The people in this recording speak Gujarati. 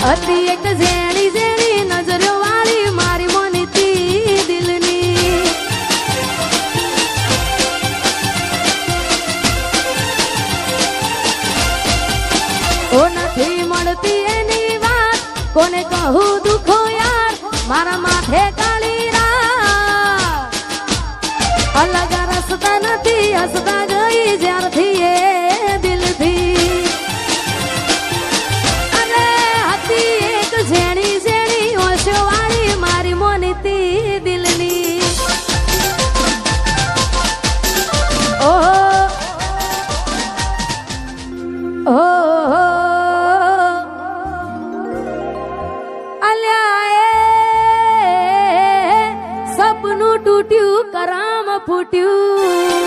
હતી એક ઝેણી ઝેણી નજરો વાળી મારી મોનીતી દિલની. ઓ નથી મળતી એની વાત કોને કહું દુખો યાર મારા માથે કાળી રાત. અલગ રસ્તા નથી હસતા ગઈ જ્યારથી એ દિલથી. અરે હતી એક ઝેણી ઝેણી ઓશો વાળી મારી મોનીતી દિલની. ઓ સપનું તૂટ્યું કરામ ફૂટ્યું.